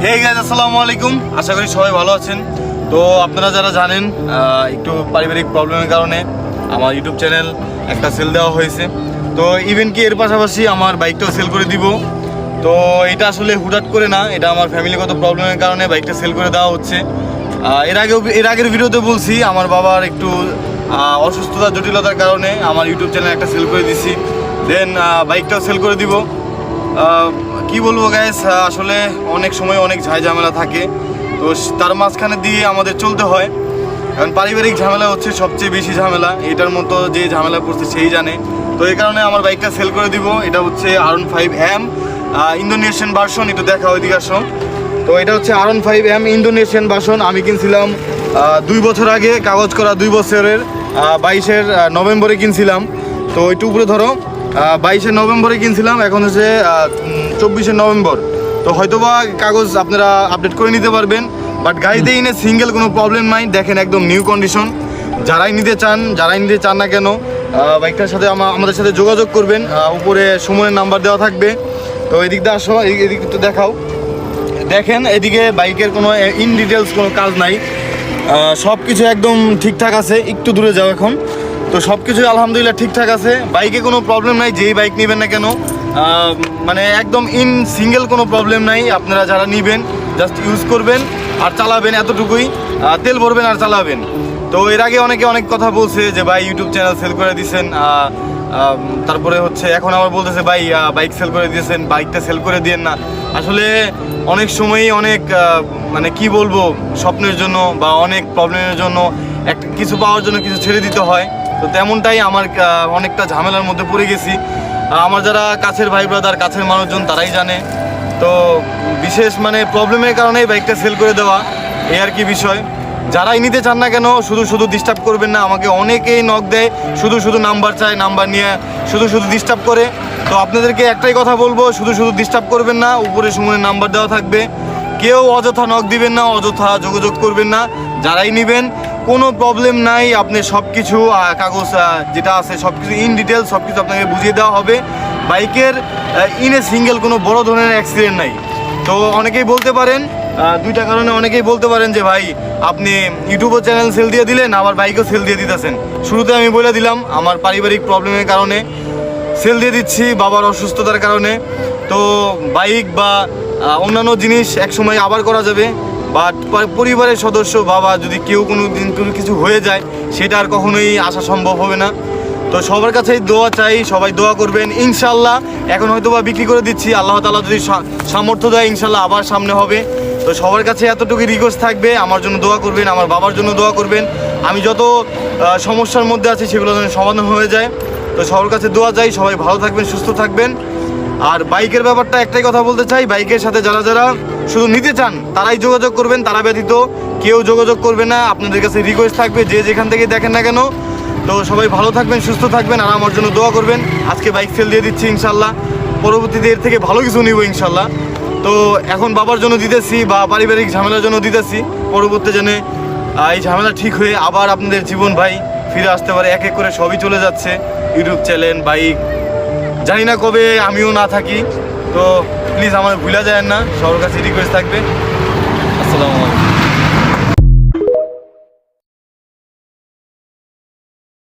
Hey guys, আসসালামু আলাইকুম। আশা করি সবাই ভালো আছেন। তো আপনারা যারা জানেন, একটু পারিবারিক প্রবলেমের কারণে আমার ইউটিউব চ্যানেল একটা সেল দেওয়া হয়েছে। তো ইভেন কি এর পাশাপাশি আমার বাইকটাও সেল করে দিব। তো এটা আসলে হুটহাট করে না, এটা আমার ফ্যামিলিগত প্রবলেমের কারণে বাইকটা সেল করে দেওয়া হচ্ছে। এর আগের ভিডিওতে বলছি আমার বাবার একটু অসুস্থতা জটিলতার কারণে আমার ইউটিউব চ্যানেল একটা সেল করে দিছি, দেন বাইকটাও সেল করে দিব। কি বলবো গাইস, আসলে অনেক সময় অনেক ঝামেলা থাকে, তো তার মাঝখানে দিয়ে আমাদের চলতে হয়। কারণ পারিবারিক ঝামেলা হচ্ছে সবচেয়ে বেশি ঝামেলা, এটার মতো যে ঝামেলা পড়ছে সেই জানে। তো এই কারণে আমার বাইকটা সেল করে দিব। এটা হচ্ছে R15M ইন্দোনেশিয়ান ভার্সন। একটু দেখা ওইদিকে আসো। তো এটা হচ্ছে R15M ইন্দোনেশিয়ান ভার্সন। আমি কিনছিলাম 2 বছর আগে, কাগজ করা 2 বছরের 22 নভেম্বরে কিনছিলাম। তো একটু উপরে ধরো, 22 নভেম্বরে কিনছিলাম, এখন হচ্ছে 24 নভেম্বর। তো হয়তোবা কাগজ আপনারা আপডেট করে নিতে পারবেন, বাট গাড়িতে এনে সিঙ্গেল কোনো প্রবলেম নাই। দেখেন একদম নিউ কন্ডিশন। যারাই নিতে চান না কেন, বাইকটার সাথে আমাদের সাথে যোগাযোগ করবেন। উপরে সুমনের নাম্বার দেওয়া থাকবে। তো এদিকটা আসো, এদিক একটু দেখাও। দেখেন এদিকে বাইকের কোনো ইন ডিটেলস কোনো কাজ নাই, সব কিছু একদম ঠিকঠাক আছে। একটু দূরে যাও এখন। তো সব কিছুই আলহামদুলিল্লাহ ঠিকঠাক আছে, বাইকে কোনো প্রবলেম নাই। যেই বাইক নেবেন না কেন, মানে একদম সিঙ্গেল কোনো প্রবলেম নাই। আপনারা যারা নেবেন জাস্ট ইউজ করবেন আর চালাবেন, এতটুকুই। তেল ভরবেন আর চালাবেন। তো এর আগে অনেকে অনেক কথা বলছে যে ভাই ইউটিউব চ্যানেল সেল করে দিয়েছেন, তারপরে হচ্ছে এখন আবার বলতেছে ভাই বাইক সেল করে দিয়েছেন, বাইকটা সেল করে দিয়েন না। আসলে অনেক সময়ই অনেক মানে কি বলবো, স্বপ্নের জন্য বা অনেক প্রবলেমের জন্য একটা কিছু পাওয়ার জন্য কিছু ছেড়ে দিতে হয়। তো তেমনটাই আমার অনেকটা ঝামেলার মধ্যে পড়ে গেছি। আমার যারা কাছের ভাই ব্রাদার, কাছের মানুষজন তারাই জানে। তো বিশেষ মানে প্রবলেমের কারণেই বাইকটা সেল করে দেওয়া, এই আর কি বিষয়। যারাই নিতে চান না কেন, শুধু ডিস্টার্ব করবেন না। আমাকে অনেকেই নক দেয়, শুধু নাম্বার চায়, নাম্বার নিয়ে শুধু ডিস্টার্ব করে। তো আপনাদেরকে একটাই কথা বলবো, শুধু ডিস্টার্ব করবেন না। উপরে সুমনের নাম্বার দেওয়া থাকবে। কেউ অযথা নক দিবেন না, অযথা যোগাযোগ করবেন না। যারাই নেবেন কোনো প্রবলেম নাই, আপনি সব কিছু কাগজ যেটা আছে সব কিছু ইন ডিটেলস সব কিছু আপনাকে বুঝিয়ে দেওয়া হবে। বাইকের ইনে সিঙ্গেল কোনো বড় ধরনের অ্যাক্সিডেন্ট নাই। তো অনেকেই বলতে পারেন, দুইটা কারণে অনেকেই বলতে পারেন যে ভাই আপনি ইউটিউবও চ্যানেল সেল দিয়ে দিলেন, আবার বাইকও সেল দিয়ে দিতেছেন। শুরুতে আমি বলে দিলাম আমার পারিবারিক প্রবলেমের কারণে সেল দিয়ে দিচ্ছি, বাবার অসুস্থতার কারণে। তো বাইক বা অন্যান্য জিনিস একসময় আবার করা যাবে, বাট পরিবারের সদস্য বাবা যদি কেউ কোনো দিন কোনো কিছু হয়ে যায়, সেটা আর কখনোই আসা সম্ভব হবে না। তো সবার কাছেই দোয়া চাই, সবাই দোয়া করবেন। ইনশাল্লাহ এখন হয়তো বা বিক্রি করে দিচ্ছি, আল্লাহ তাআলা যদি সামর্থ্য দেয় ইনশাল্লাহ আবার সামনে হবে। তো সবার কাছে এতটুকু রিকোয়েস্ট থাকবে, আমার জন্য দোয়া করবেন, আমার বাবার জন্য দোয়া করবেন। আমি যত সমস্যার মধ্যে আছি সেগুলো যেন সমাধান হয়ে যায়। তো সবার কাছে দোয়া চাই, সবাই ভালো থাকবেন, সুস্থ থাকবেন। আর বাইকের ব্যাপারটা একটাই কথা বলতে চাই, বাইকের সাথে যারা শুধু নিতে চান তারাই যোগাযোগ করবেন, তারা ব্যতীত কেউ যোগাযোগ করবে না। আপনাদের কাছে রিকোয়েস্ট থাকবে, যে যেখান থেকে দেখেন না কেন। তো সবাই ভালো থাকবেন, সুস্থ থাকবেন, আর আমার জন্য দোয়া করবেন। আজকে বাইক সেল দিয়ে দিচ্ছি ইনশাল্লাহ, পরবর্তীতে এর থেকে ভালো কিছু নিব ইনশাল্লাহ। তো এখন বাবার জন্য দিতেছি বা পারিবারিক ঝামেলার জন্য দিতেছি, পরবর্তী জন্য এই ঝামেলা ঠিক হয়ে আবার আপনাদের জীবন ভাই ফিরে আসতে পারে। এক এক করে সবই চলে যাচ্ছে, ইউটিউব চ্যানেল, বাইক, জানি না কবে আমিও না থাকি। তো প্লিজ আমার ভুলা যায় না, সবার কাছে রিকোয়েস্ট থাকবে। আসসালামু আলাইকুম।